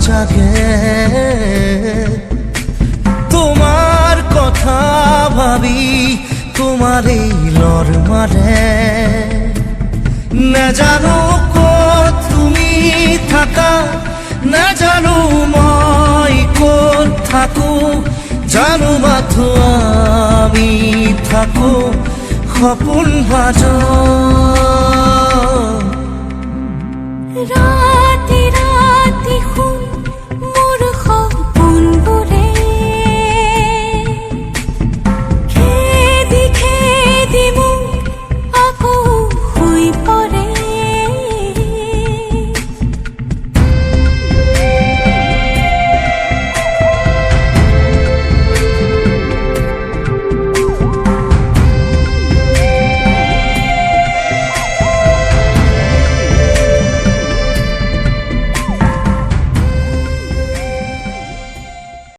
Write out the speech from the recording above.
জাগে তোমার কথা ভাবি তোমার এই লর মারে না জানো কত তুমি থাকা না জানো মই কত থাকো জানো মাথো আমি থাকো সপোন ভাজ